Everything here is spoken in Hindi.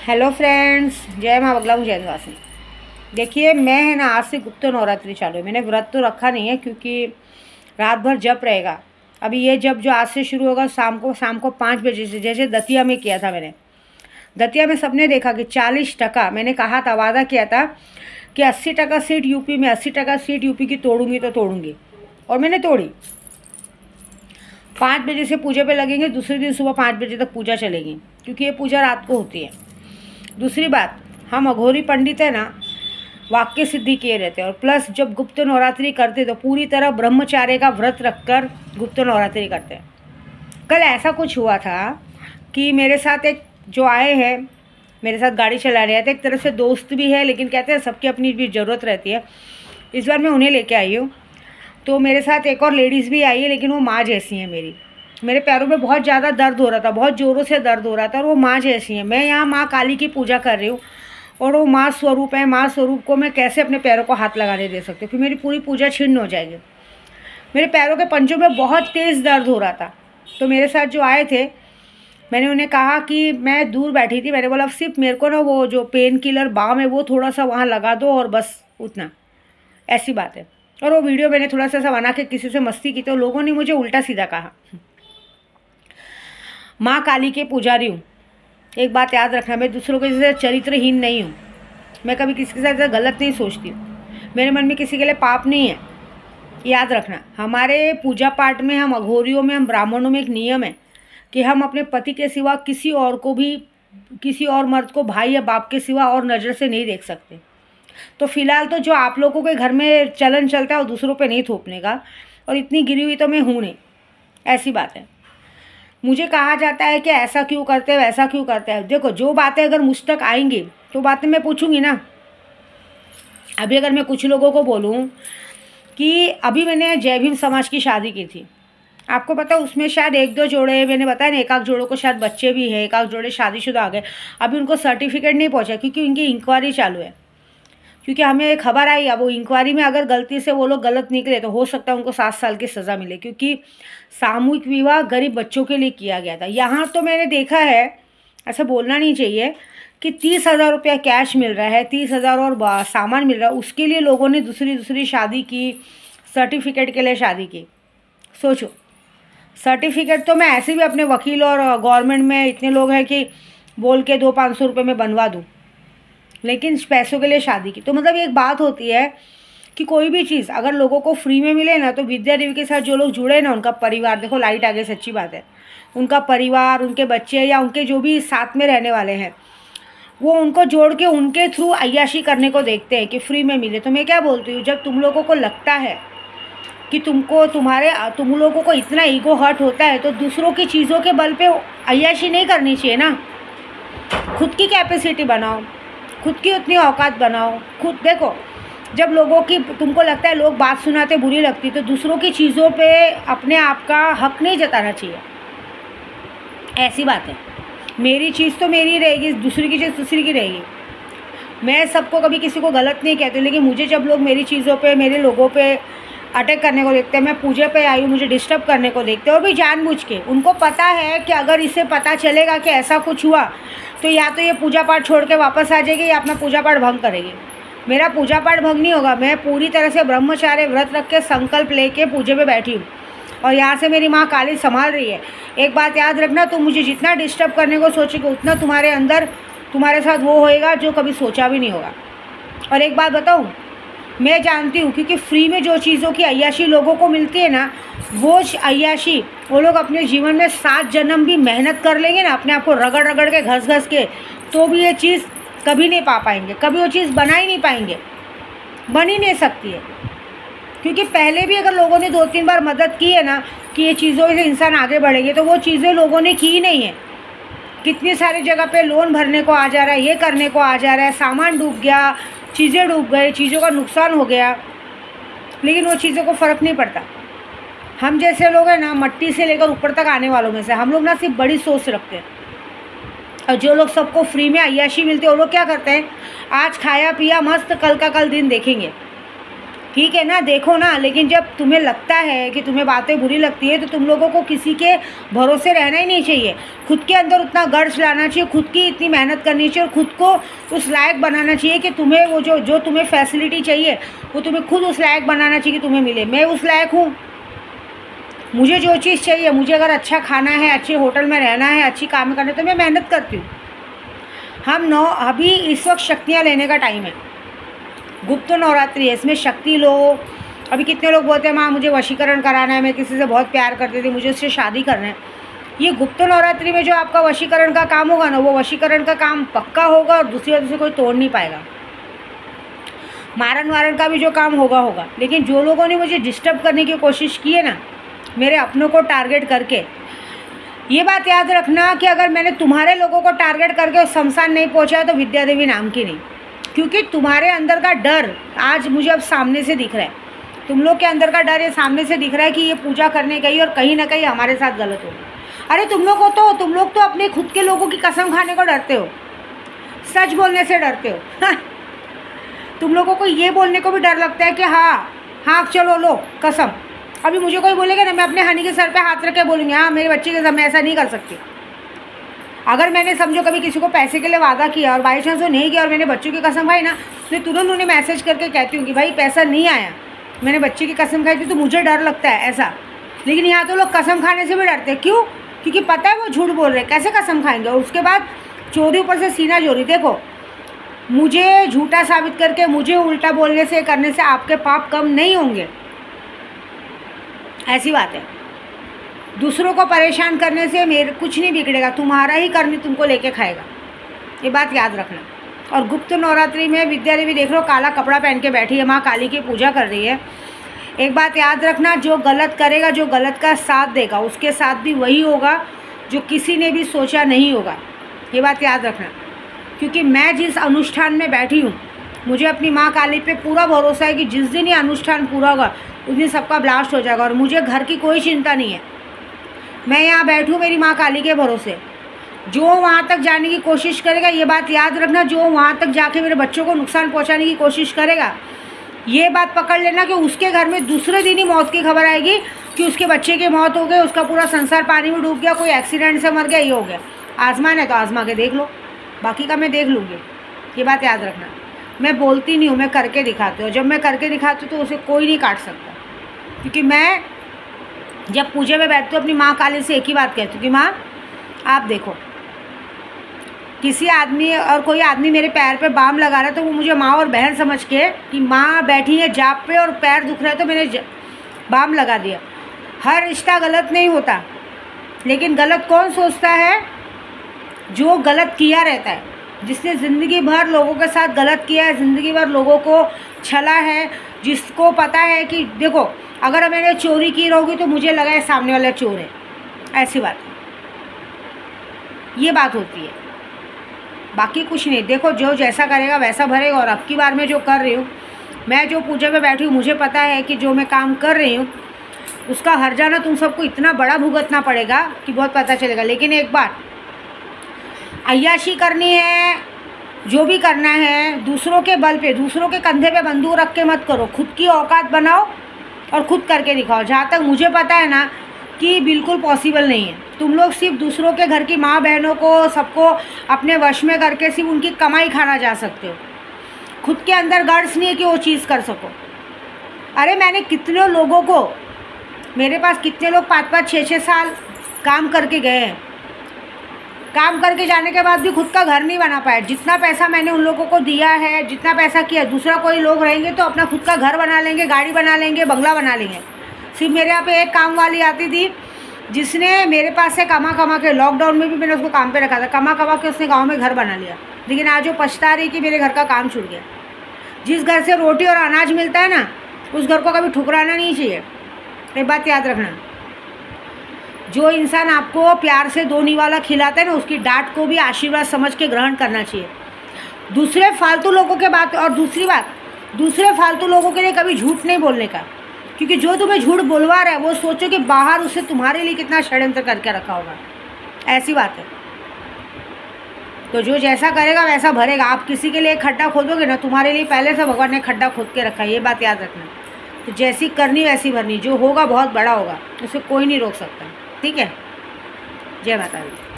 हेलो फ्रेंड्स, जय माँ बगला हूँ जैनवासी। देखिए, मैं है ना आज से गुप्त नवरात्रि चालू है। मैंने व्रत तो रखा नहीं है क्योंकि रात भर जप रहेगा। अभी ये जप जो आज से शुरू होगा शाम को 5 बजे से, जैसे दतिया में किया था मैंने। दतिया में सबने देखा कि 40%, मैंने कहा था, वादा किया था कि 80% सीट यूपी में, 80% सीट यूपी की तोड़ूंगी तो तोड़ूंगी, और मैंने तोड़ी। 5 बजे से पूजा पे लगेंगे, दूसरे दिन सुबह 5 बजे तक पूजा चलेगी, क्योंकि ये पूजा रात को होती है। दूसरी बात, हम अघोरी पंडित है ना, वाक्य सिद्धि किए रहते हैं। और प्लस जब गुप्त नवरात्रि करते तो पूरी तरह ब्रह्मचार्य का व्रत रखकर गुप्त नवरात्रि करते हैं। कल ऐसा कुछ हुआ था कि मेरे साथ एक जो आए हैं, मेरे साथ गाड़ी चलाने आए थे, एक तरह से दोस्त भी है, लेकिन कहते हैं सबकी अपनी भी ज़रूरत रहती है। इस बार मैं उन्हें लेके आई हूँ। तो मेरे साथ एक और लेडीज़ भी आई है, लेकिन वो माँ जैसी हैं मेरी। मेरे पैरों में बहुत ज़्यादा दर्द हो रहा था, बहुत ज़ोरों से दर्द हो रहा था, और वो माँ जैसी है। मैं यहाँ माँ काली की पूजा कर रही हूँ, और वो माँ स्वरूप है। माँ स्वरूप को मैं कैसे अपने पैरों को हाथ लगाने दे सकती हूँ? फिर मेरी पूरी पूजा छिन्न हो जाएगी। मेरे पैरों के पंजों में बहुत तेज़ दर्द हो रहा था। तो मेरे साथ जो आए थे, मैंने उन्हें कहा कि मैं दूर बैठी थी, मैंने बोला सिर्फ मेरे को ना वो जो पेन किलर बाम है वो थोड़ा सा वहाँ लगा दो, और बस उतना, ऐसी बात है। और वो वीडियो मैंने थोड़ा सा बना के किसी से मस्ती की, तो लोगों ने मुझे उल्टा सीधा कहा। माँ काली के पुजारी हूँ। एक बात याद रखना, मैं दूसरों के जैसे चरित्रहीन नहीं हूँ। मैं कभी किसी के साथ ऐसा गलत नहीं सोचती हूँ। मेरे मन में किसी के लिए पाप नहीं है, याद रखना। हमारे पूजा पाठ में, हम अघोरियों में, हम ब्राह्मणों में एक नियम है कि हम अपने पति के सिवा किसी और को भी, किसी और मर्द को भाई या बाप के सिवा और नज़र से नहीं देख सकते। तो फिलहाल तो जो आप लोगों के घर में चलन चलता है वो दूसरों पे नहीं थोपने का, और इतनी गिरी हुई तो मैं हूँ नहीं, ऐसी बात है। मुझे कहा जाता है कि ऐसा क्यों करते हैं, वैसा क्यों करते हैं। देखो, जो बातें अगर मुझ तक आएंगी तो बातें मैं पूछूंगी ना। अभी अगर मैं कुछ लोगों को बोलूँ कि अभी मैंने जय भीम समाज की शादी की थी, आपको पता है उसमें शायद 1-2 जोड़े, मैंने बताया ना, एक आध जोड़ों को शायद बच्चे भी हैं, एक आध जोड़े शादीशुदा आ गए। अभी उनको सर्टिफिकेट नहीं पहुँचा क्योंकि उनकी इंक्वायरी चालू है। क्योंकि हमें खबर आई, अब वो इंक्वायरी में अगर गलती से वो लोग गलत निकले तो हो सकता है उनको 7 साल की सज़ा मिले, क्योंकि सामूहिक विवाह गरीब बच्चों के लिए किया गया था। यहाँ तो मैंने देखा है, ऐसा बोलना नहीं चाहिए, कि 30,000 रुपया कैश मिल रहा है, 30,000 और सामान मिल रहा है। उसके लिए लोगों ने दूसरी शादी की, सर्टिफिकेट के लिए शादी की। सोचो, सर्टिफिकेट तो मैं ऐसे भी अपने वकील और गवर्नमेंट में इतने लोग हैं कि बोल के 200-500 रुपये में बनवा दूँ, लेकिन पैसों के लिए शादी की। तो मतलब एक बात होती है कि कोई भी चीज़ अगर लोगों को फ्री में मिले ना, तो विद्या देवी के साथ जो लोग जुड़े ना, उनका परिवार, देखो लाइट आ गई, सच्ची बात है, उनका परिवार, उनके बच्चे या उनके जो भी साथ में रहने वाले हैं, वो उनको जोड़ के उनके थ्रू अय्याशी करने को देखते हैं कि फ्री में मिले। तो मैं क्या बोलती हूँ, जब तुम लोगों को लगता है कि तुम लोगों को इतना ईगो हर्ट होता है, तो दूसरों की चीज़ों के बल पे अय्याशी नहीं करनी चाहिए ना। खुद की कैपेसिटी बनाओ, खुद की उतनी औकात बनाओ। खुद देखो, जब लोगों की, तुमको लगता है लोग बात सुनाते बुरी लगती, तो दूसरों की चीज़ों पे अपने आप का हक नहीं जताना चाहिए, ऐसी बात है। मेरी चीज़ तो मेरी रहेगी, दूसरी की चीज़ दूसरी की रहेगी। मैं सबको कभी किसी को गलत नहीं कहती, लेकिन मुझे जब लोग मेरी चीज़ों पे, मेरे लोगों पे अटैक करने को देखते हैं, मैं पूजा पे आई हूँ, मुझे डिस्टर्ब करने को देखते हैं, और भी जानबूझ के, उनको पता है कि अगर इसे पता चलेगा कि ऐसा कुछ हुआ तो या तो ये पूजा पाठ छोड़ के वापस आ जाएगी या अपना पूजा पाठ भंग करेगी। मेरा पूजा पाठ भंग नहीं होगा। मैं पूरी तरह से ब्रह्मचार्य व्रत रख के संकल्प लेके पूजे पे बैठी हूँ, और यहाँ से मेरी माँ काली संभाल रही है। एक बात याद रखना, तुम मुझे जितना डिस्टर्ब करने को सोचोगे उतना तुम्हारे अंदर, तुम्हारे साथ वो होएगा जो कभी सोचा भी नहीं होगा। और एक बात बताऊँ, मैं जानती हूँ, क्योंकि फ्री में जो चीज़ों की अय्याशी लोगों को मिलती है ना, वो अय्याशी वो लोग अपने जीवन में 7 जन्म भी मेहनत कर लेंगे ना, अपने आप को रगड़ रगड़ के, घस घस के, तो भी ये चीज़ कभी नहीं पा पाएंगे, कभी वो चीज़ बना ही नहीं पाएंगे, बन ही नहीं सकती है। क्योंकि पहले भी अगर लोगों ने 2-3 बार मदद की है ना कि ये चीज़ों से इंसान आगे बढ़ेंगे, तो वो चीज़ें लोगों ने की ही नहीं है। कितनी सारी जगह पे लोन भरने को आ जा रहा है, ये करने को आ जा रहा है, सामान डूब गया, चीज़ें डूब गई, चीज़ों का नुकसान हो गया, लेकिन वो चीज़ों को फ़र्क नहीं पड़ता। हम जैसे लोग हैं ना, मट्टी से लेकर ऊपर तक आने वालों में से, हम लोग ना सिर्फ बड़ी सोच रखते हैं। और जो लोग सबको फ्री में अय्याशी मिलती है, वो लोग क्या करते हैं, आज खाया पिया मस्त, कल का कल दिन देखेंगे। ठीक है ना, देखो ना। लेकिन जब तुम्हें लगता है कि तुम्हें बातें बुरी लगती है तो तुम लोगों को किसी के भरोसे रहना ही नहीं चाहिए। खुद के अंदर उतना गर्ज लाना चाहिए, खुद की इतनी मेहनत करनी चाहिए और खुद को उस लायक बनाना चाहिए कि तुम्हें वो जो तुम्हें फैसिलिटी चाहिए वो तुम्हें खुद उस लायक बनाना चाहिए कि तुम्हें मिले। मैं उस लायक हूँ। मुझे जो चीज़ चाहिए, मुझे अगर अच्छा खाना है, अच्छे होटल में रहना है, अच्छी काम करना है तो मैं मेहनत करती हूँ। अभी इस वक्त शक्तियाँ लेने का टाइम है। गुप्त नवरात्रि है, इसमें शक्ति लो। अभी कितने लोग बोलते हैं माँ मुझे वशीकरण कराना है, मैं किसी से बहुत प्यार करती थी, मुझे उससे शादी करना है। ये गुप्त नवरात्रि में जो आपका वशीकरण का काम होगा ना, वो वशीकरण का काम पक्का होगा और दूसरी वजह से कोई तोड़ नहीं पाएगा। मारण वारण का भी जो काम होगा। लेकिन जो लोगों ने मुझे डिस्टर्ब करने की कोशिश की है ना, मेरे अपनों को टारगेट करके, ये बात याद रखना कि अगर मैंने तुम्हारे लोगों को टारगेट करके उस शमशान नहीं पहुँचाया तो विद्या देवी नाम की नहीं। क्योंकि तुम्हारे अंदर का डर आज मुझे अब सामने से दिख रहा है। तुम लोग के अंदर का डर ये सामने से दिख रहा है कि ये पूजा करने गई और कहीं ना कहीं हमारे साथ गलत हो। अरे तुम लोग तो अपने खुद के लोगों की कसम खाने को डरते हो, सच बोलने से डरते हो। तुम लोगों को ये बोलने को भी डर लगता है कि हाँ चलो लो कसम। अभी मुझे कोई बोलेगा ना, मैं अपने हनी के सर पे हाथ रख के बोलूँगी हाँ मेरे बच्चे के समय ऐसा नहीं कर सकती। अगर मैंने समझो कभी किसी को पैसे के लिए वादा किया और बाई चांस वो नहीं किया और मैंने बच्चों की कसम खाई ना, मैं तुरंत उन्हें मैसेज करके कहती हूँ कि भाई पैसा नहीं आया, मैंने बच्चे की कसम खाई थी तो मुझे डर लगता है ऐसा। लेकिन यहाँ तो लोग कसम खाने से भी डरते हैं। क्यों? क्योंकि पता है वो झूठ बोल रहे हैं, कैसे कसम खाएंगे। और उसके बाद चोरी ऊपर से सीना चोरी। देखो, मुझे झूठा साबित करके, मुझे उल्टा बोलने से, करने से आपके पाप कम नहीं होंगे, ऐसी बात है। दूसरों को परेशान करने से मेरे कुछ नहीं बिगड़ेगा, तुम्हारा ही कर्म तुमको लेके खाएगा, ये बात याद रखना। और गुप्त नवरात्रि में विद्या देवी देख लो काला कपड़ा पहन के बैठी है, माँ काली की पूजा कर रही है। एक बात याद रखना, जो गलत करेगा, जो गलत का साथ देगा, उसके साथ भी वही होगा जो किसी ने भी सोचा नहीं होगा, ये बात याद रखना। क्योंकि मैं जिस अनुष्ठान में बैठी हूँ, मुझे अपनी माँ काली पे पूरा भरोसा है कि जिस दिन ये अनुष्ठान पूरा होगा उस दिन सबका ब्लास्ट हो जाएगा और मुझे घर की कोई चिंता नहीं है। मैं यहाँ बैठूँ मेरी माँ काली के भरोसे। जो वहाँ तक जाने की कोशिश करेगा, ये बात याद रखना, जो वहाँ तक जाके मेरे बच्चों को नुकसान पहुँचाने की कोशिश करेगा, ये बात पकड़ लेना कि उसके घर में दूसरे दिन ही मौत की खबर आएगी कि उसके बच्चे की मौत हो गई, उसका पूरा संसार पानी में डूब गया, कोई एक्सीडेंट से मर गया, ये हो गया। आजमान है तो आजमा के देख लो, बाकी का मैं देख लूँगी, ये बात याद रखना। मैं बोलती नहीं हूँ, मैं करके दिखाती हूँ। जब मैं करके दिखाती हूँ तो उसे कोई नहीं काट सकता। क्योंकि मैं जब पूजे में बैठती हूँ अपनी माँ काली से एक ही बात कहती हूँ कि माँ आप देखो, किसी आदमी और कोई आदमी मेरे पैर पे बाम लगा रहा है तो वो मुझे माँ और बहन समझ के कि माँ बैठी है जाप पे और पैर दुख रहा है तो मैंने बाम लगा दिया। हर रिश्ता गलत नहीं होता, लेकिन गलत कौन सोचता है? जो गलत किया रहता है, जिसने ज़िंदगी भर लोगों के साथ गलत किया है, ज़िंदगी भर लोगों को छला है, जिसको पता है कि देखो अगर मैंने चोरी की रहोगी तो मुझे लगा है सामने वाला चोर है, ऐसी बात है। ये बात होती है, बाकी कुछ नहीं। देखो जो जैसा करेगा वैसा भरेगा। और अब की बार मैं जो कर रही हूँ, मैं जो पूजा में बैठी हूँ, मुझे पता है कि जो मैं काम कर रही हूँ उसका हर जाना तुम सबको इतना बड़ा भुगतना पड़ेगा कि बहुत पता चलेगा। लेकिन एक बात, अय्याशी करनी है, जो भी करना है दूसरों के बल पे, दूसरों के कंधे पे बंदूक रख के मत करो। खुद की औकात बनाओ और खुद करके दिखाओ। जहाँ तक मुझे पता है ना कि बिल्कुल पॉसिबल नहीं है। तुम लोग सिर्फ दूसरों के घर की माँ बहनों को, सबको अपने वश में करके सिर्फ उनकी कमाई खाना जा सकते हो। खुद के अंदर गर्ड्स नहीं है कि वो चीज़ कर सको। अरे मैंने कितने लोगों को, मेरे पास कितने लोग 5-5, 6-6 साल काम करके गए हैं, काम करके जाने के बाद भी खुद का घर नहीं बना पाया। जितना पैसा मैंने उन लोगों को दिया है, जितना पैसा किया, दूसरा कोई लोग रहेंगे तो अपना खुद का घर बना लेंगे, गाड़ी बना लेंगे, बंगला बना लेंगे। सिर्फ मेरे यहाँ पे एक काम वाली आती थी जिसने मेरे पास से कमा के, लॉकडाउन में भी मैंने उसको काम पे रखा था, कमा के उसने गाँव में घर बना लिया। लेकिन आज वो पछता रही कि मेरे घर का काम छूट गया। जिस घर से रोटी और अनाज मिलता है ना, उस घर को कभी ठुकराना नहीं चाहिए, ये बात याद रखना। जो इंसान आपको प्यार से 2 निवाला खिलाता है ना, उसकी डांट को भी आशीर्वाद समझ के ग्रहण करना चाहिए। दूसरे फालतू लोगों के बात, और दूसरी बात, दूसरे फालतू लोगों के लिए कभी झूठ नहीं बोलने का। क्योंकि जो तुम्हें झूठ बोलवा रहा है वो सोचो कि बाहर उससे तुम्हारे लिए कितना षड्यंत्र करके रखा होगा, ऐसी बात है। तो जो जैसा करेगा वैसा भरेगा। आप किसी के लिए खड्डा खोदोगे ना, तुम्हारे लिए पहले से भगवान ने खड्डा खोद के रखा है, ये बात याद रखना। तो जैसी करनी वैसी भरनी, जो होगा बहुत बड़ा होगा, उसे कोई नहीं रोक सकता। ठीक है, जय माता दी।